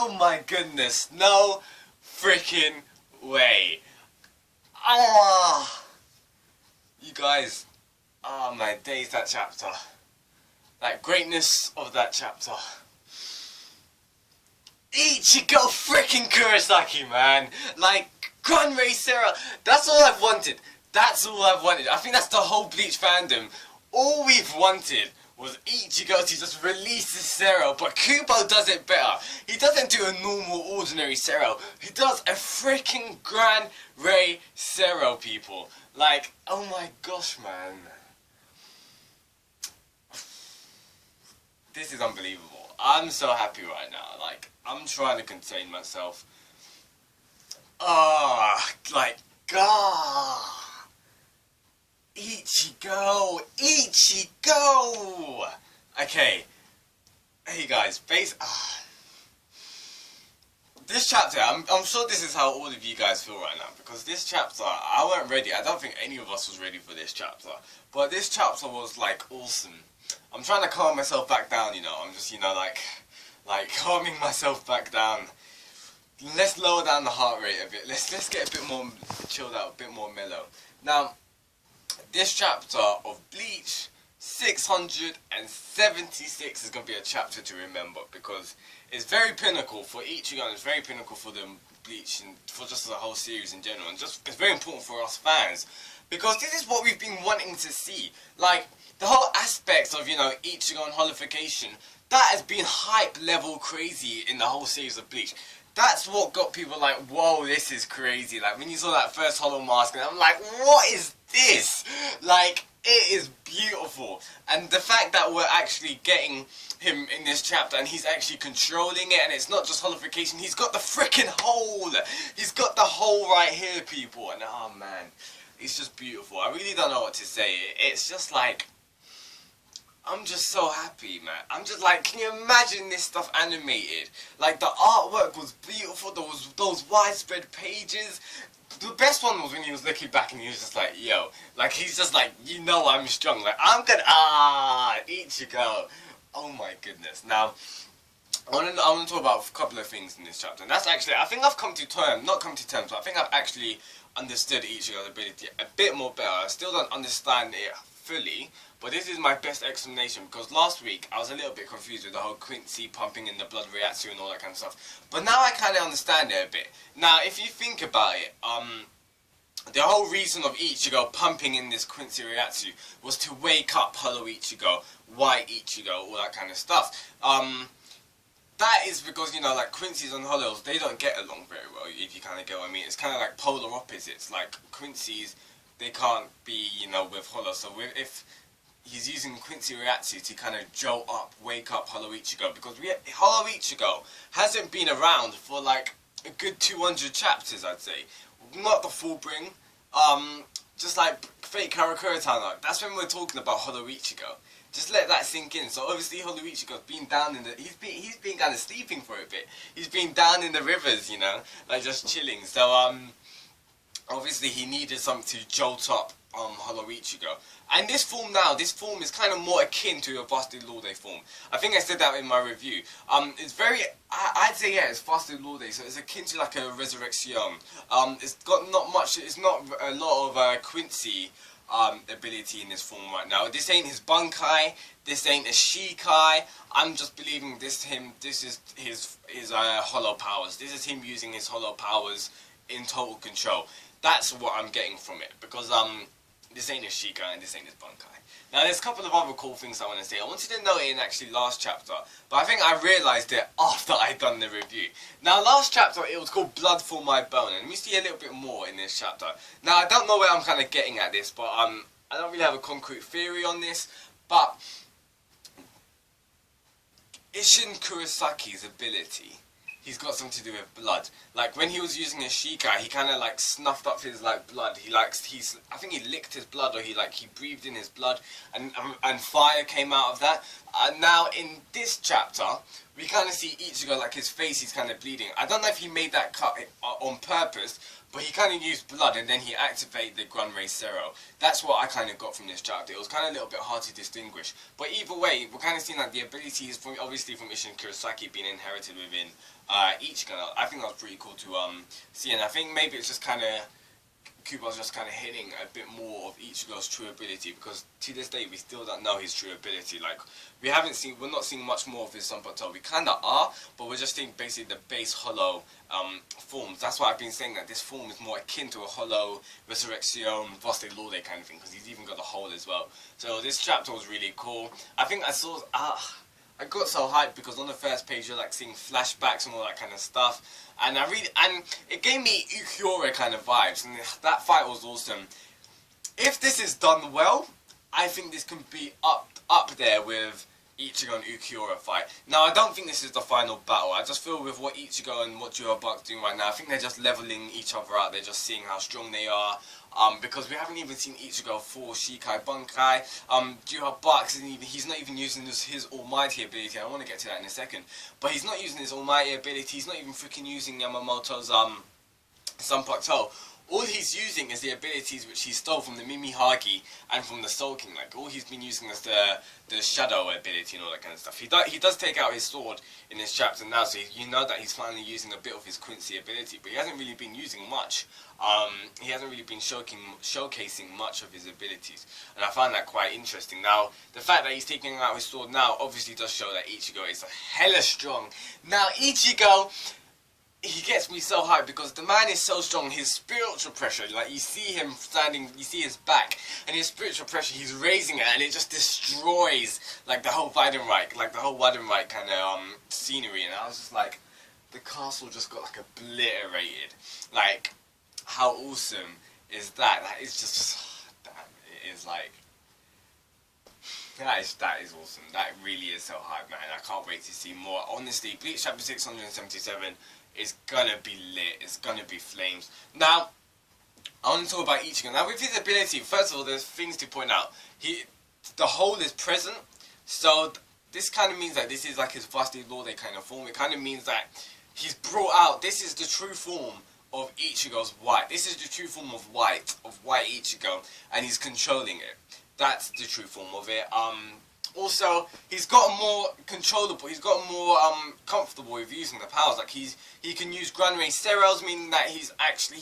Oh my goodness, no freaking way. Oh, you guys, oh my days, that chapter. That greatness of that chapter. Ichigo freaking Kurosaki, man. Like, GRAN, REY, CERO, that's all I've wanted. That's all I've wanted. I think that's the whole Bleach fandom. All we've wanted was Ichigo to just release the CERO, but Kubo does it better. He doesn't do a normal, ordinary CERO. He does a freaking GRAN, REY, CERO, people. Like, oh my gosh, man. This is unbelievable. I'm so happy right now. Like, I'm trying to contain myself. Like, God. Ichigo! Ichigo! Okay. Hey guys, this chapter, I'm sure this is how all of you guys feel right now, because this chapter, I weren't ready. I don't think any of us was ready for this chapter. But this chapter was, like, awesome. I'm trying to calm myself back down, you know. I'm just, you know, like calming myself back down. Let's lower down the heart rate a bit. Let's get a bit more chilled out, a bit more mellow. Now, this chapter of Bleach 676 is going to be a chapter to remember, because it's very pinnacle for Ichigo and it's very pinnacle for the Bleach and for just the whole series in general, and just it's very important for us fans, because this is what we've been wanting to see. Like, the whole aspects of, you know, Ichigo and holification, that has been hype level crazy in the whole series of Bleach. That's what got people like, whoa, this is crazy. Like, when you saw that first hollow mask, and I'm like, what is this? Like, it is beautiful. And the fact that we're actually getting him in this chapter, and he's actually controlling it, and it's not just holification, he's got the freaking hole. He's got the hole right here, people. And, oh, man, it's just beautiful. I really don't know what to say. It's just like, I'm just so happy, man. I'm just like, can you imagine this stuff animated? Like, the artwork was beautiful, those widespread pages. The best one was when he was looking back and he was just like, yo. Like, he's just like, you know I'm strong. Like, I'm gonna, Ichigo. Oh my goodness. Now, I want to talk about a couple of things in this chapter. And that's actually, I think I've come to terms, not come to terms, but I think I've actually understood Ichigo's ability a bit more better. I still don't understand it fully, but this is my best explanation, because last week I was a little bit confused with the whole Quincy pumping in the blood reactor and all that kind of stuff. But now I kind of understand it a bit. Now, if you think about it, the whole reason of Ichigo pumping in this Quincy reactor was to wake up Hollow Ichigo, White Ichigo, all that kind of stuff. That is because, you know, like, Quincy's and Hollows, they don't get along very well, if you kind of get what I mean. It's kind of like polar opposites. Like, Quincy's, they can't be, you know, with Hollow. So if he's using Quincy Reatsu to kind of jolt up, wake up Hollow Ichigo, because Hollow Ichigo hasn't been around for like a good 200 chapters, I'd say. Not the full bring, just like Fate Karakura-tan arc. That's when we're talking about Hollow Ichigo. Just let that sink in. So obviously Hollow Ichigo's been down in the, he's been kind of sleeping for a bit. He's been down in the rivers, you know, like just chilling. So obviously he needed something to jolt up Hollow Ichigo. And this form now, this form is kind of more akin to a Vaste Lorde form. I think I said that in my review. It's very, I'd say, yeah, it's Vaste Lorde, so it's akin to like a Resurrection. It's got not much, it's not a lot of Quincy ability in this form right now. This ain't his Bunkai, this ain't a Shikai. I'm just believing this is his hollow powers. This is him using his hollow powers in total control. That's what I'm getting from it, because this ain't his Shikai and this ain't his Bunkai. Now there's a couple of other cool things I want to say. I wanted to note it in actually last chapter, but I think I realised it after I'd done the review. Now last chapter it was called Blood for My Bone, and we see a little bit more in this chapter. Now I don't know where I'm kind of getting at this, but I don't really have a concrete theory on this, but Isshin Kurosaki's ability, he's got something to do with blood. Like when he was using his Shikai, he kind of like snuffed up his like blood. I think he licked his blood, or he breathed in his blood, and fire came out of that. Now in this chapter, we kind of see Ichigo, like his face is kind of bleeding. I don't know if he made that cut on purpose, but he kind of used blood and then he activated the REY CERO. That's what I kind of got from this chapter. It was kind of a little bit hard to distinguish. But either way, we're kind of seeing like the abilities from, obviously from Isshin Kurosaki being inherited within Ichigo. I think that was pretty cool to see, and I think maybe it's just kind of Kubo's just kind of hitting a bit more of Ichigo's true ability, because to this day we still don't know his true ability. Like, we're not seeing much more of his Sanpakuto. We kind of are, but we're just seeing basically the base hollow forms. That's why I've been saying that this form is more akin to a hollow Resurrection Vaste Lorde kind of thing, because he's even got the hole as well. So this chapter was really cool. I think I got so hyped because on the first page you're like seeing flashbacks and all that kind of stuff, and it gave me Ukiura kind of vibes, and that fight was awesome. If this is done well, I think this can be up there with Ichigo and Ukiura fight. Now, I don't think this is the final battle. I just feel with what Ichigo and what Juhabuk's doing right now, I think they're just leveling each other out. They're just seeing how strong they are. Because we haven't even seen Ichigo for Shikai Bunkai. Juhabuk he's not even using his almighty ability. I want to get to that in a second. But he's not using his almighty ability. He's not even freaking using Yamamoto's Sanpakuto. All he's using is the abilities which he stole from the Mimihagi and from the Soul King. Like, all he's been using is the Shadow ability and all that kind of stuff. He does take out his sword in this chapter now, so you know that he's finally using a bit of his Quincy ability, but he hasn't really been using much. He hasn't really been showcasing much of his abilities, and I find that quite interesting. Now, the fact that he's taking out his sword now obviously does show that Ichigo is hella strong. Now, Ichigo, he gets me so hyped because the man is so strong. His spiritual pressure, like, you see him standing, you see his back, and his spiritual pressure, he's raising it, and it just destroys, like, the whole Weidenreich kind of scenery. And I was just like, the castle just got, like, obliterated. Like, how awesome is that? That is just, it is like, that is awesome. That really is so hype, man. I can't wait to see more. Honestly, Bleach Chapter 677 is gonna be lit. It's gonna be flames. Now, I want to talk about Ichigo. Now, with his ability, first of all, there's things to point out. The hole is present, so this kind of means that this is like his Vaste Lorde kind of form. It kind of means that he's brought out, this is the true form of Ichigo's white. This is the true form of white Ichigo, and he's controlling it. That's the true form of it. Also, he's got more controllable, he's got more comfortable with using the powers. Like, he can use REY CEROs, meaning that he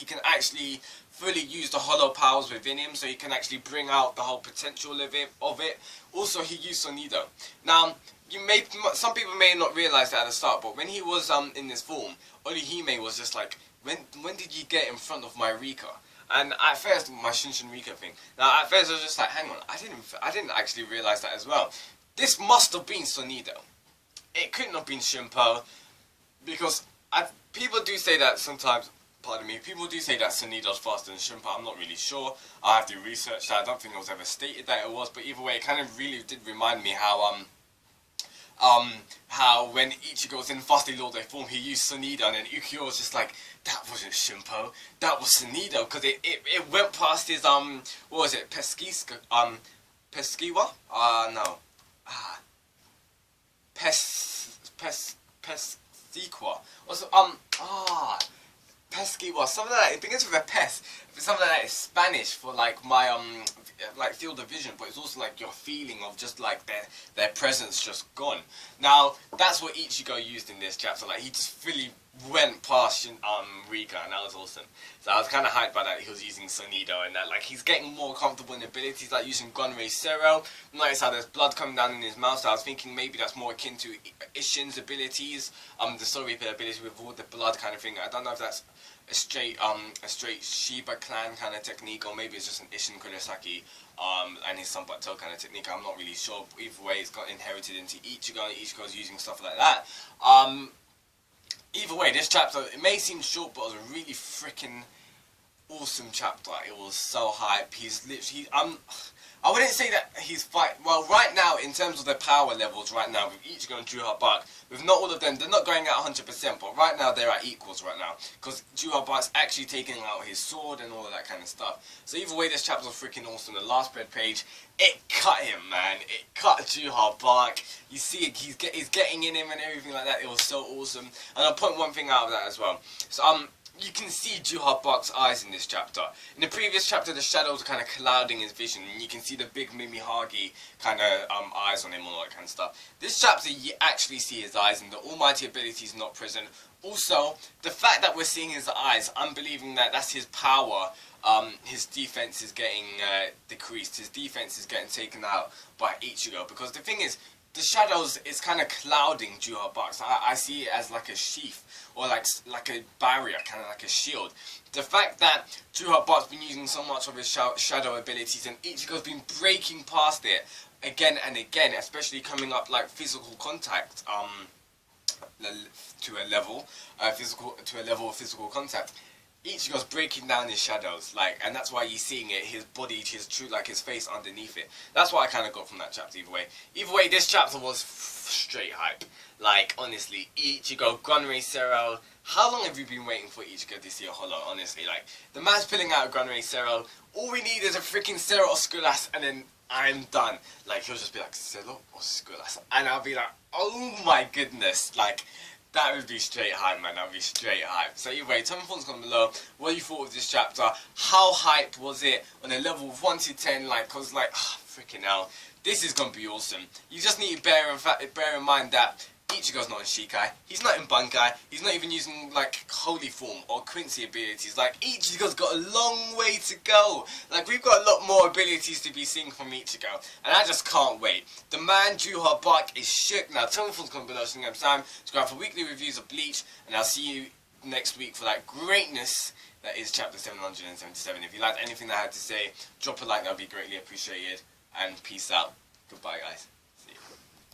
can actually fully use the hollow powers within him, so he can actually bring out the whole potential of it. Also, he used Sonido. Now, some people may not realize that at the start, but when he was in this form, Orihime was just like, when did you get in front of my Rika? And at first, my Shinshin Rika thing. Now, at first I was just like, hang on, I didn't actually realize that as well. This must have been Sonido. It couldn't have been Shimpo, because people do say that sometimes. Pardon me. People do say that Sonido's faster than Shimpo. I'm not really sure. I have to research that. I don't think it was ever stated that it was, but either way, it kind of really did remind me how when Ichigo was in Vaste Lorde form, he used Sonido, and then Ukiyo was just like, that wasn't Shimpo, that was Sonido, because it went past his, what was it, Pesquiwa? No. Pesquiwa. Also, Pesquiwa, something like that. It begins with a pes. Something like that is Spanish for like my like field of vision, but it's also like your feeling of just like their presence just gone. Now, that's what Ichigo used in this chapter. Like, he just really went past Rika, and that was awesome. So I was kind of hyped by that. He was using Sonido and that. Like, he's getting more comfortable in abilities, like using REY CERO. Notice how there's blood coming down in his mouth. So I was thinking maybe that's more akin to Isshin's abilities, the Soul Reaper ability with all the blood kind of thing. I don't know if that's a straight Shiba clan kind of technique, or maybe it's just an Isshin Kurosaki and his Sanpakuto kind of technique. I'm not really sure. Either way, it's got inherited into Ichigo, and Ichigo's using stuff like that. Either way, this chapter, it may seem short, but it was a really freaking awesome chapter. It was so hype. He's literally, I wouldn't say that he's well, right now, in terms of the power levels, right now, with Ichigo and Juha Bark, with not all of them, they're not going at 100%, but right now, they're at equals right now. Because Juha Bark's actually taking out his sword and all of that kind of stuff. So either way, this chapter was freaking awesome. The last spread page, it cut him, man. It cut Juha Bark. You see it, he's getting in him and everything like that. It was so awesome. And I'll point one thing out of that as well. So, you can see Juha Bark's eyes in this chapter. In the previous chapter, the shadows are kind of clouding his vision, and you can see the big Mimihagi kind of eyes on him, all that kind of stuff. This chapter, you actually see his eyes, and the almighty ability is not present. Also, the fact that we're seeing his eyes, I'm believing that that's his power. His defense is getting decreased. His defense is getting taken out by Ichigo, because the thing is, the shadows is kind of clouding Juha Bark. So I see it as like a sheath, or like a barrier, kind of like a shield. The fact that Juha Bark's been using so much of his shadow abilities, and Ichigo's been breaking past it again and again, especially coming up like physical contact to a level of physical contact. Ichigo's breaking down his shadows, and that's why you're seeing it, his body, his face underneath it. That's what I kind of got from that chapter, either way. Either way, this chapter was straight hype. Honestly, Ichigo, GRAN, CERO. How long have you been waiting for Ichigo to see a holo, honestly? The man's pulling out a GRAN, CERO. All we need is a freaking CERO or Skulas, and then I'm done. He'll just be like, CERO or Skulas. And I'll be like, oh my goodness, that would be straight hype, man. That would be straight hype. So anyway, tell me in the comments below what you thought of this chapter. How hype was it on a level of 1 to 10? Cause freaking hell, this is gonna be awesome. You just need to bear in mind that Ichigo's not in Shikai, he's not in Bankai, he's not even using Holy Form or Quincy abilities. Ichigo's got a long way to go. We've got a lot more abilities to be seeing from Ichigo, and I just can't wait. The man Juha Bark is shook. Now tell me in the comments below, next time, subscribe for weekly reviews of Bleach, and I'll see you next week for that greatness that is chapter 777. If you liked anything that I had to say, drop a like, that would be greatly appreciated, and peace out. Goodbye, guys.